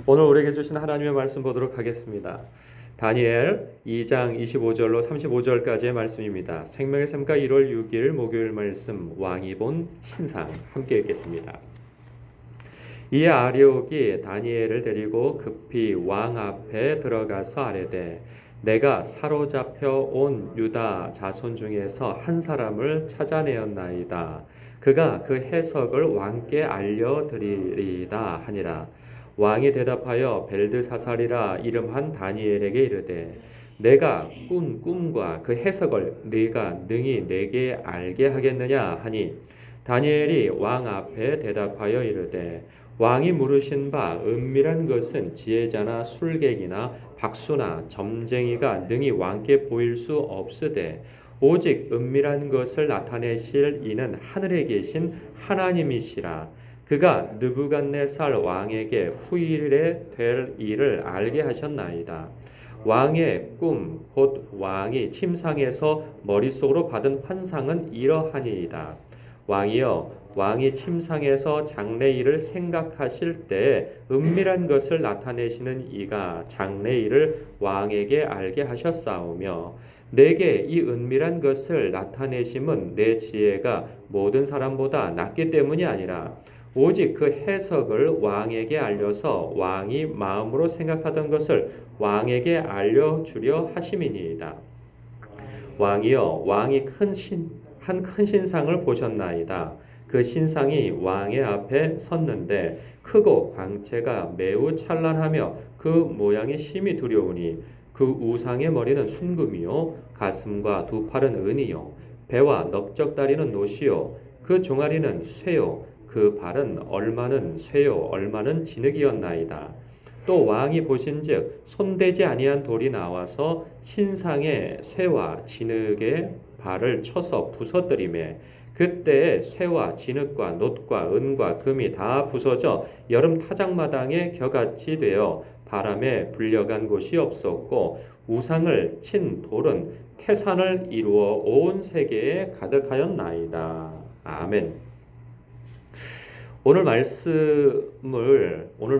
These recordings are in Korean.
오늘 우리에게 주신 하나님의 말씀 보도록 하겠습니다. 다니엘 2장 25절로 35절까지의 말씀입니다. 생명의 샘가 1월 6일 목요일 말씀 왕이 본 신상 함께 읽겠습니다. 이에 아리옥이 다니엘을 데리고 급히 왕 앞에 들어가서 아뢰되 내가 사로잡혀 온 유다 자손 중에서 한 사람을 찾아내었나이다. 그가 그 해석을 왕께 알려드리리이다 하니라. 왕이 대답하여 벨드사살이라 이름한 다니엘에게 이르되 내가 꾼 꿈과 그 해석을 네가 능히 내게 알게 하겠느냐 하니 다니엘이 왕 앞에 대답하여 이르되 왕이 물으신 바 은밀한 것은 지혜자나 술객이나 박수나 점쟁이가 능히 왕께 보일 수 없으되 오직 은밀한 것을 나타내실 이는 하늘에 계신 하나님이시라. 그가 느부갓네살 왕에게 후일에 될 일을 알게 하셨나이다. 왕의 꿈 곧 왕이 침상에서 머릿속으로 받은 환상은 이러하니이다. 왕이여, 왕이 침상에서 장래일을 생각하실 때 은밀한 것을 나타내시는 이가 장래일을 왕에게 알게 하셨사오며 내게 이 은밀한 것을 나타내심은 내 지혜가 모든 사람보다 낫기 때문이 아니라 오직 그 해석을 왕에게 알려서 왕이 마음으로 생각하던 것을 왕에게 알려주려 하심이니이다. 왕이여, 왕이 한 큰 신상을 보셨나이다. 그 신상이 왕의 앞에 섰는데 크고 광채가 매우 찬란하며 그 모양이 심히 두려우니 그 우상의 머리는 순금이요 가슴과 두 팔은 은이요 배와 넓적다리는 노시요 그 종아리는 쇠요 그 발은 얼마는 쇠요 얼마는 진흙이었나이다. 또 왕이 보신즉 손대지 아니한 돌이 나와서 신상의 쇠와 진흙의 발을 쳐서 부서뜨리매 그때 쇠와 진흙과 놋과 은과 금이 다 부서져 여름 타작마당에 겨같이 되어 바람에 불려간 곳이 없었고 우상을 친 돌은 태산을 이루어 온 세계에 가득하였나이다. 아멘. 오늘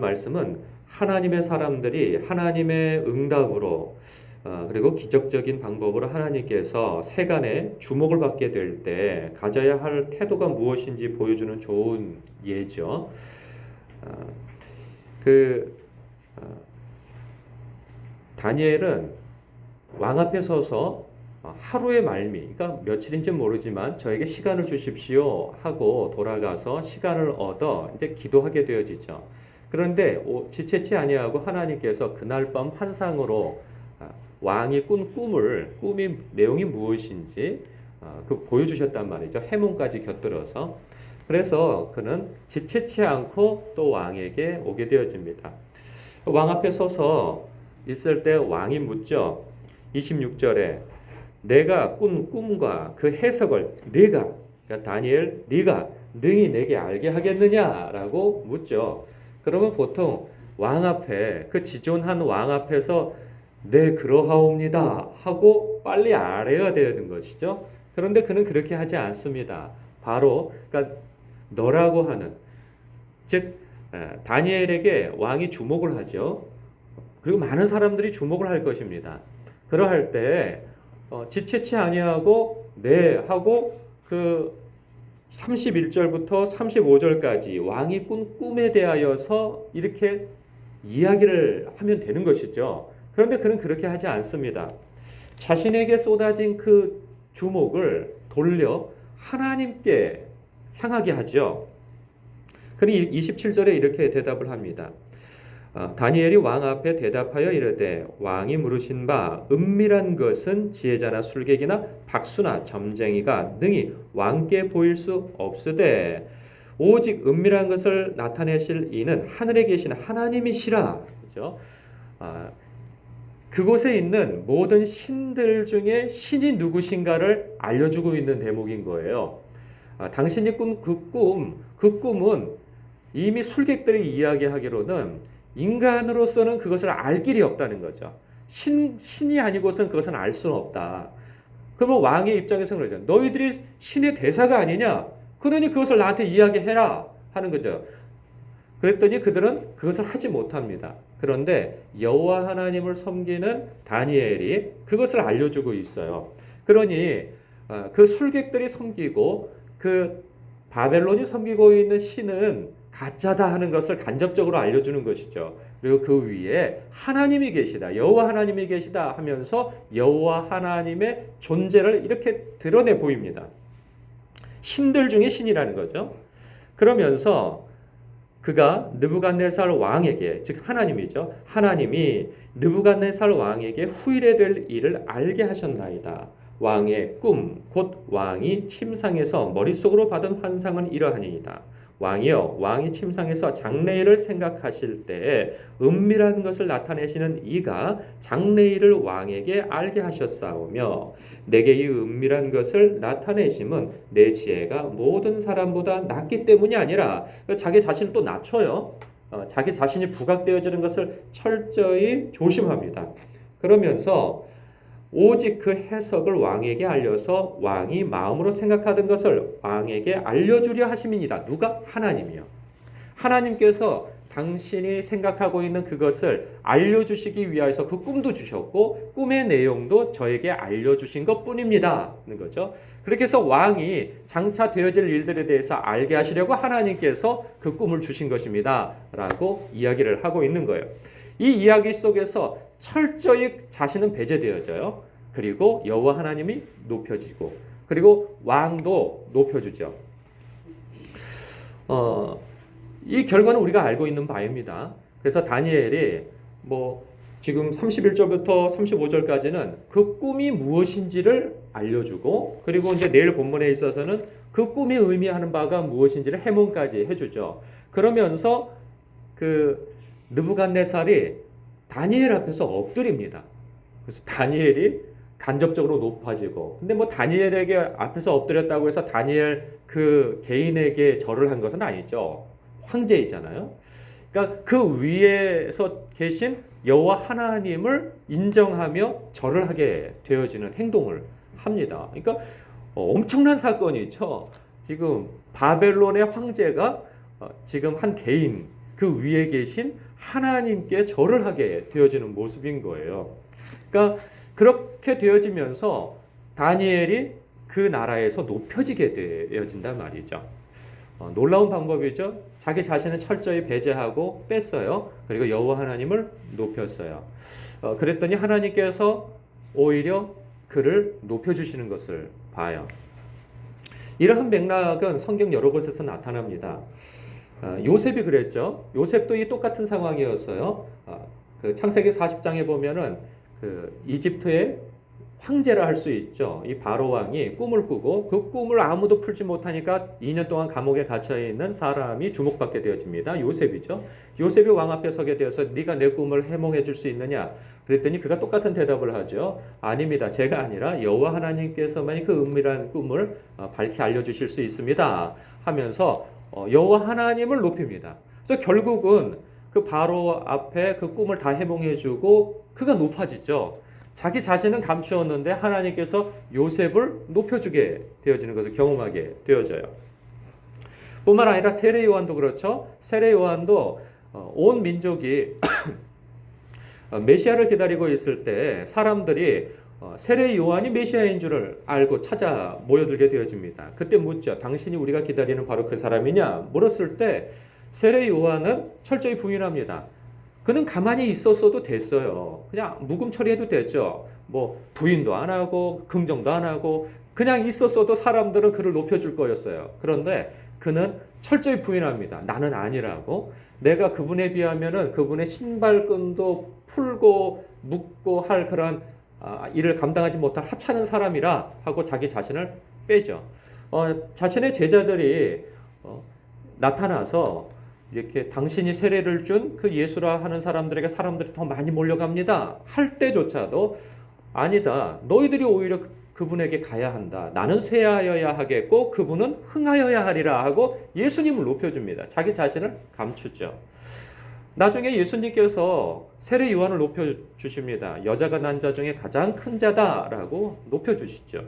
말씀은 하나님의 사람들이 하나님의 응답으로 그리고 기적적인 방법으로 하나님께서 세간에 주목을 받게 될 때 가져야 할 태도가 무엇인지 보여주는 좋은 예죠. 다니엘은 왕 앞에 서서 하루의 말미, 그러니까 며칠인지 모르지만 저에게 시간을 주십시오 하고 돌아가서 시간을 얻어 이제 기도하게 되어지죠. 그런데 지체치 아니하고 하나님께서 그날 밤 환상으로 왕이 꾼 꿈이 내용이 무엇인지 보여주셨단 말이죠. 해몽까지 곁들여서. 그래서 그는 지체치 않고 또 왕에게 오게 되어집니다. 왕 앞에 서서 있을 때 왕이 묻죠. 26절에 내가 꾼 꿈과 그 해석을 네가, 그러니까 다니엘, 네가 능히 내게 알게 하겠느냐라고 묻죠. 그러면 보통 왕 앞에, 그 지존한 왕 앞에서 네, 그러하옵니다 하고 빨리 알아야 되는 것이죠. 그런데 그는 그렇게 하지 않습니다. 바로 그러니까 너라고 하는, 즉 다니엘에게 왕이 주목을 하죠. 그리고 많은 사람들이 주목을 할 것입니다. 그러할 때 지체치 아니하고 네 하고 그 31절부터 35절까지 왕이 꾼 꿈에 대하여서 이렇게 이야기를 하면 되는 것이죠. 그런데 그는 그렇게 하지 않습니다. 자신에게 쏟아진 그 주목을 돌려 하나님께 향하게 하죠. 그러니 27절에 이렇게 대답을 합니다. 다니엘이 왕 앞에 대답하여 이르되 왕이 물으신 바 은밀한 것은 지혜자나 술객이나 박수나 점쟁이가 능히 왕께 보일 수 없으되 오직 은밀한 것을 나타내실 이는 하늘에 계신 하나님이시라. 그죠? 그곳에 있는 모든 신들 중에 신이 누구신가를 알려주고 있는 대목인 거예요. 당신이 꾼 그 꿈은 이미 술객들이 이야기하기로는 인간으로서는 그것을 알 길이 없다는 거죠. 신이 아니고서는 그것은 알 수는 없다. 그러면 왕의 입장에서는 그러죠. 너희들이 신의 대사가 아니냐? 그러니 그것을 나한테 이야기해라 하는 거죠. 그랬더니 그들은 그것을 하지 못합니다. 그런데 여호와 하나님을 섬기는 다니엘이 그것을 알려주고 있어요. 그러니 그 술객들이 섬기고 그 바벨론이 섬기고 있는 신은 가짜다 하는 것을 간접적으로 알려주는 것이죠. 그리고 그 위에 하나님이 계시다, 여호와 하나님이 계시다 하면서 여호와 하나님의 존재를 이렇게 드러내 보입니다. 신들 중에 신이라는 거죠. 그러면서 그가 느부갓네살 왕에게, 즉 하나님이죠. 하나님이 느부갓네살 왕에게 후일에 될 일을 알게 하셨나이다. 왕의 꿈, 곧 왕이 침상에서 머릿속으로 받은 환상은 이러하니이다. 왕이여, 왕이 침상에서 장래일을 생각하실 때에 은밀한 것을 나타내시는 이가 장래일을 왕에게 알게 하셨사오며 내게 이 은밀한 것을 나타내심은 내 지혜가 모든 사람보다 낫기 때문이 아니라, 자기 자신을 또 낮춰요. 자기 자신이 부각되어지는 것을 철저히 조심합니다. 그러면서 오직 그 해석을 왕에게 알려서 왕이 마음으로 생각하던 것을 왕에게 알려주려 하심이니이다. 누가? 하나님이요. 하나님께서 당신이 생각하고 있는 그것을 알려주시기 위하여서 그 꿈도 주셨고 꿈의 내용도 저에게 알려주신 것뿐입니다. 하는 거죠. 그렇게 해서 왕이 장차 되어질 일들에 대해서 알게 하시려고 하나님께서 그 꿈을 주신 것입니다. 라고 이야기를 하고 있는 거예요. 이 이야기 속에서 철저히 자신은 배제되어져요. 그리고 여호와 하나님이 높여지고, 그리고 왕도 높여주죠. 이 결과는 우리가 알고 있는 바입니다. 그래서 다니엘이 지금 31절부터 35절까지는 그 꿈이 무엇인지를 알려주고, 그리고 이제 내일 본문에 있어서는 그 꿈이 의미하는 바가 무엇인지를 해몽까지 해주죠. 그러면서 그 느부갓네살이 다니엘 앞에서 엎드립니다. 그래서 다니엘이 간접적으로 높아지고, 근데 다니엘에게 앞에서 엎드렸다고 해서 다니엘 그 개인에게 절을 한 것은 아니죠. 황제이잖아요. 그러니까 그 위에서 계신 여호와 하나님을 인정하며 절을 하게 되어지는 행동을 합니다. 그러니까 엄청난 사건이죠. 지금 바벨론의 황제가 지금 한 개인, 그 위에 계신 하나님께 절을 하게 되어지는 모습인 거예요. 그러니까 그렇게 되어지면서 다니엘이 그 나라에서 높여지게 되어진단 말이죠. 놀라운 방법이죠. 자기 자신은 철저히 배제하고 뺐어요. 그리고 여호와 하나님을 높였어요. 그랬더니 하나님께서 오히려 그를 높여주시는 것을 봐요. 이러한 맥락은 성경 여러 곳에서 나타납니다. 요셉이 그랬죠. 요셉도 이 똑같은 상황이었어요. 그 창세기 40장에 보면은 그 이집트의 황제라 할 수 있죠. 이 바로 왕이 꿈을 꾸고 그 꿈을 아무도 풀지 못하니까 2년 동안 감옥에 갇혀 있는 사람이 주목받게 되어집니다. 요셉이죠. 요셉이 왕 앞에 서게 되어서 네가 내 꿈을 해몽해 줄 수 있느냐? 그랬더니 그가 똑같은 대답을 하죠. 아닙니다. 제가 아니라 여호와 하나님께서만이 그 은밀한 꿈을 밝히 알려주실 수 있습니다. 하면서 여호와 하나님을 높입니다. 그래서 결국은 그 바로 앞에 그 꿈을 다 해몽해주고 그가 높아지죠. 자기 자신은 감추었는데 하나님께서 요셉을 높여주게 되어지는 것을 경험하게 되어져요. 뿐만 아니라 세례 요한도 그렇죠. 세례 요한도 온 민족이 메시아를 기다리고 있을 때 사람들이 세례 요한이 메시아인 줄을 알고 찾아 모여들게 되어집니다. 그때 묻죠. 당신이 우리가 기다리는 바로 그 사람이냐? 물었을 때 세례 요한은 철저히 부인합니다. 그는 가만히 있었어도 됐어요. 그냥 묵음 처리해도 됐죠. 부인도 안 하고 긍정도 안 하고 그냥 있었어도 사람들은 그를 높여줄 거였어요. 그런데 그는 철저히 부인합니다. 나는 아니라고. 내가 그분에 비하면은 그분의 신발끈도 풀고 묶고 할 그런 일을 감당하지 못할 하찮은 사람이라 하고 자기 자신을 빼죠. 자신의 제자들이 나타나서 이렇게 당신이 세례를 준 그 예수라 하는 사람들에게 사람들이 더 많이 몰려갑니다. 할 때조차도 아니다. 너희들이 오히려 그분에게 가야 한다. 나는 쇠하여야 하겠고 그분은 흥하여야 하리라 하고 예수님을 높여줍니다. 자기 자신을 감추죠. 나중에 예수님께서 세례 요한을 높여주십니다. 여자가 난 자 중에 가장 큰 자다라고 높여주시죠.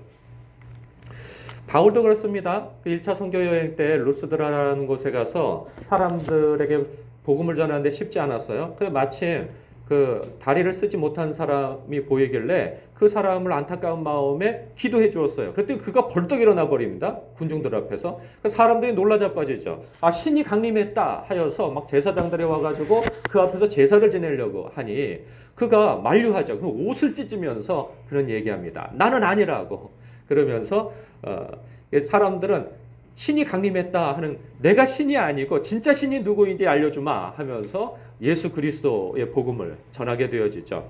바울도 그렇습니다. 그 1차 선교 여행 때 루스드라라는 곳에 가서 사람들에게 복음을 전하는데 쉽지 않았어요. 그 마침 그 다리를 쓰지 못한 사람이 보이길래 그 사람을 안타까운 마음에 기도해 주었어요. 그랬더니 그가 벌떡 일어나 버립니다. 군중들 앞에서. 사람들이 놀라 자빠지죠. 아, 신이 강림했다 하여서 막 제사장들이 와가지고 그 앞에서 제사를 지내려고 하니 그가 만류하죠. 그럼 옷을 찢으면서 그런 얘기합니다. 나는 아니라고. 그러면서 사람들은 신이 강림했다 하는, 내가 신이 아니고 진짜 신이 누구인지 알려주마 하면서 예수 그리스도의 복음을 전하게 되어지죠.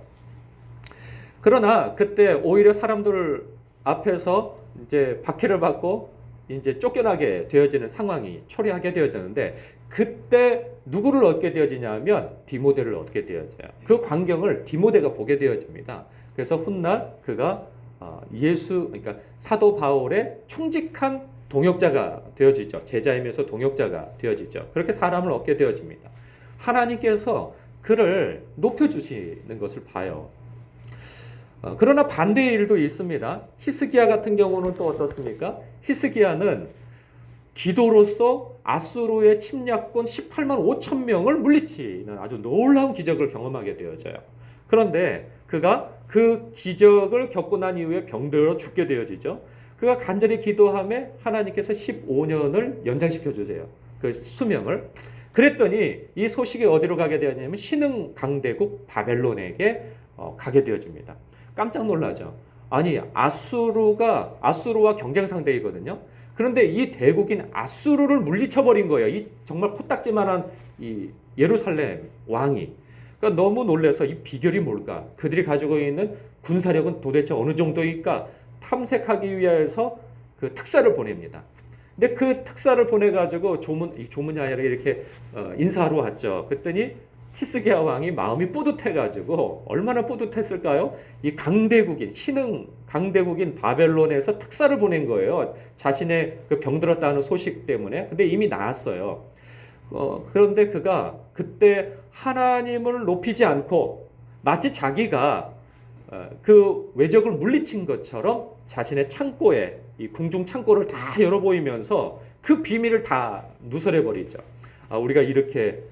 그러나 그때 오히려 사람들 앞에서 이제 박해를 받고 이제 쫓겨나게 되어지는 상황이 초래하게 되어지는데, 그때 누구를 얻게 되어지냐면 디모데를 얻게 되어져요. 그 광경을 디모데가 보게 되어집니다. 그래서 훗날 그가 그러니까 사도 바울의 충직한 동역자가 되어지죠. 제자이면서 동역자가 되어지죠. 그렇게 사람을 얻게 되어집니다. 하나님께서 그를 높여주시는 것을 봐요. 그러나 반대의 일도 있습니다. 히스기야 같은 경우는 또 어떻습니까? 히스기야는 기도로서 아수르의 침략군 18만 5천 명을 물리치는 아주 놀라운 기적을 경험하게 되어져요. 그런데 그가 그 기적을 겪고 난 이후에 병들어 죽게 되어지죠. 그가 간절히 기도함에 하나님께서 15년을 연장시켜 주세요. 그 수명을. 그랬더니 이 소식이 어디로 가게 되었냐면 신흥 강대국 바벨론에게 가게 되어집니다. 깜짝 놀라죠. 아니, 아수르와 경쟁 상대이거든요. 그런데 이 대국인 아수르를 물리쳐버린 거예요. 이 정말 코딱지만한 이 예루살렘 왕이. 그러니까 너무 놀라서 이 비결이 뭘까? 그들이 가지고 있는 군사력은 도대체 어느 정도일까? 탐색하기 위해서 그 특사를 보냅니다. 근데 그 특사를 보내가지고 조문이 아니라 이렇게 인사하러 왔죠. 그랬더니 히스기야 왕이 마음이 뿌듯해가지고, 얼마나 뿌듯했을까요? 이 강대국인, 신흥 강대국인 바벨론에서 특사를 보낸 거예요. 자신의 그 병들었다는 소식 때문에. 근데 이미 나았어요. 그런데 그가 그때 하나님을 높이지 않고 마치 자기가 그 외적을 물리친 것처럼 자신의 창고에, 이 궁중 창고를 다 열어 보이면서 그 비밀을 다 누설해 버리죠. 우리가 이렇게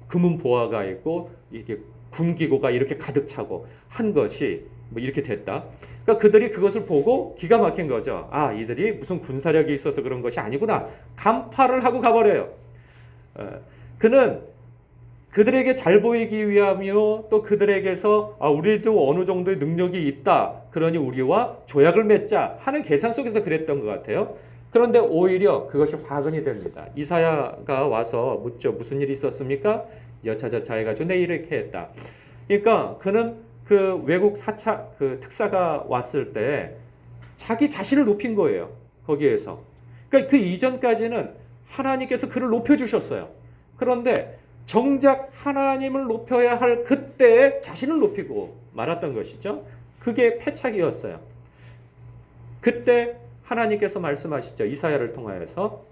금은 보화가 있고 이게 군기고가 이렇게 가득 차고 한 것이 뭐 이렇게 됐다. 그러니까 그들이 그것을 보고 기가 막힌 거죠. 이들이 무슨 군사력이 있어서 그런 것이 아니구나. 간파를 하고 가버려요. 그는 그들에게 잘 보이기 위하며 또 그들에게서 우리도 어느 정도의 능력이 있다. 그러니 우리와 조약을 맺자 하는 계산 속에서 그랬던 것 같아요. 그런데 오히려 그것이 화근이 됩니다. 이사야가 와서 묻죠. 무슨 일이 있었습니까? 여차저차 해가지고 내 이렇게 했다. 그러니까 그는 그 외국 그 특사가 왔을 때 자기 자신을 높인 거예요. 거기에서. 그러니까 그 이전까지는 하나님께서 그를 높여주셨어요. 그런데 정작 하나님을 높여야 할 그때에 자신을 높이고 말았던 것이죠. 그게 패착이었어요. 그때 하나님께서 말씀하시죠. 이사야를 통하여서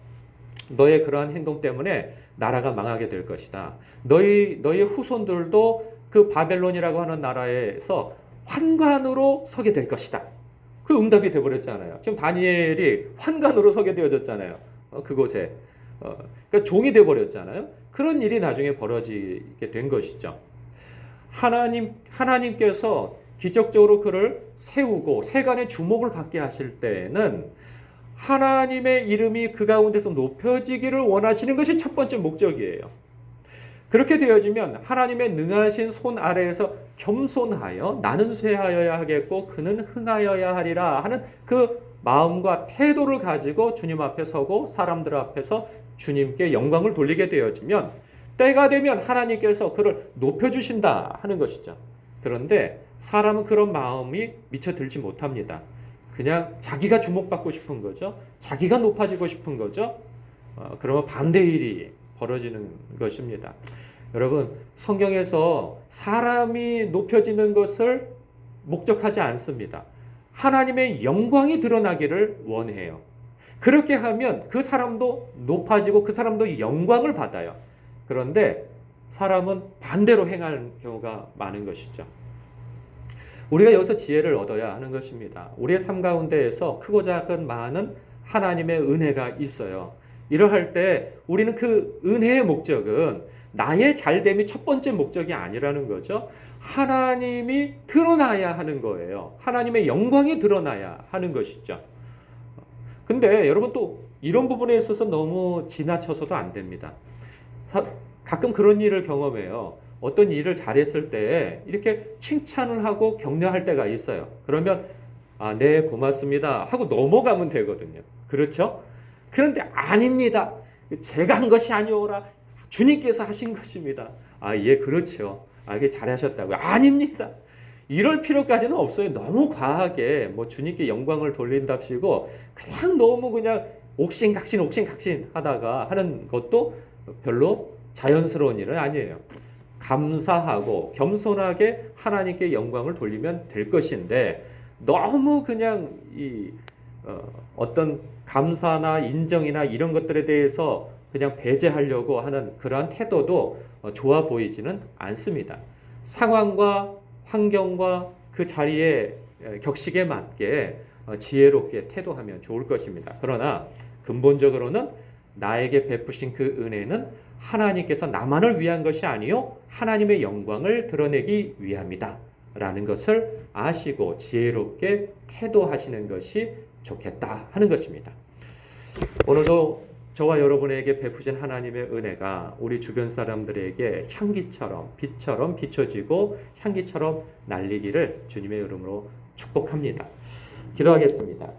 너의 그러한 행동 때문에 나라가 망하게 될 것이다. 너의 후손들도 그 바벨론이라고 하는 나라에서 환관으로 서게 될 것이다. 그 응답이 되어버렸잖아요. 지금 다니엘이 환관으로 서게 되어졌잖아요. 그곳에. 그러니까 종이 되어버렸잖아요. 그런 일이 나중에 벌어지게 된 것이죠. 하나님께서 기적적으로 그를 세우고 세간의 주목을 받게 하실 때에는 하나님의 이름이 그 가운데서 높여지기를 원하시는 것이 첫 번째 목적이에요. 그렇게 되어지면 하나님의 능하신 손 아래에서 겸손하여 나는 쇠하여야 하겠고 그는 흥하여야 하리라 하는 그 마음과 태도를 가지고 주님 앞에 서고 사람들 앞에서 주님께 영광을 돌리게 되어지면 때가 되면 하나님께서 그를 높여주신다 하는 것이죠. 그런데 사람은 그런 마음이 미처 들지 못합니다. 그냥 자기가 주목받고 싶은 거죠. 자기가 높아지고 싶은 거죠. 그러면 반대의 일이 벌어지는 것입니다. 여러분, 성경에서 사람이 높여지는 것을 목적하지 않습니다. 하나님의 영광이 드러나기를 원해요. 그렇게 하면 그 사람도 높아지고 그 사람도 영광을 받아요. 그런데 사람은 반대로 행할 경우가 많은 것이죠. 우리가 여기서 지혜를 얻어야 하는 것입니다. 우리의 삶 가운데에서 크고 작은 많은 하나님의 은혜가 있어요. 이러할 때 우리는 그 은혜의 목적은 나의 잘됨이 첫 번째 목적이 아니라는 거죠. 하나님이 드러나야 하는 거예요. 하나님의 영광이 드러나야 하는 것이죠. 근데 여러분 또 이런 부분에 있어서 너무 지나쳐서도 안 됩니다. 가끔 그런 일을 경험해요. 어떤 일을 잘했을 때 이렇게 칭찬을 하고 격려할 때가 있어요. 그러면 네, 고맙습니다 하고 넘어가면 되거든요. 그렇죠? 그런데 아닙니다. 제가 한 것이 아니오라. 주님께서 하신 것입니다. 예, 그렇죠. 이게 잘하셨다고요. 아닙니다. 이럴 필요까지는 없어요. 너무 과하게 뭐 주님께 영광을 돌린답시고 그냥 너무 그냥 옥신각신 하다가 하는 것도 별로 자연스러운 일은 아니에요. 감사하고 겸손하게 하나님께 영광을 돌리면 될 것인데 너무 그냥 어떤 감사나 인정이나 이런 것들에 대해서 그냥 배제하려고 하는 그러한 태도도 좋아 보이지는 않습니다. 상황과 환경과 그 자리의 격식에 맞게 지혜롭게 태도하면 좋을 것입니다. 그러나 근본적으로는 나에게 베푸신 그 은혜는 하나님께서 나만을 위한 것이 아니요 하나님의 영광을 드러내기 위함이다 라는 것을 아시고 지혜롭게 태도하시는 것이 좋겠다 하는 것입니다. 오늘도 저와 여러분에게 베푸신 하나님의 은혜가 우리 주변 사람들에게 향기처럼 빛처럼 비춰지고 향기처럼 날리기를 주님의 이름으로 축복합니다. 기도하겠습니다.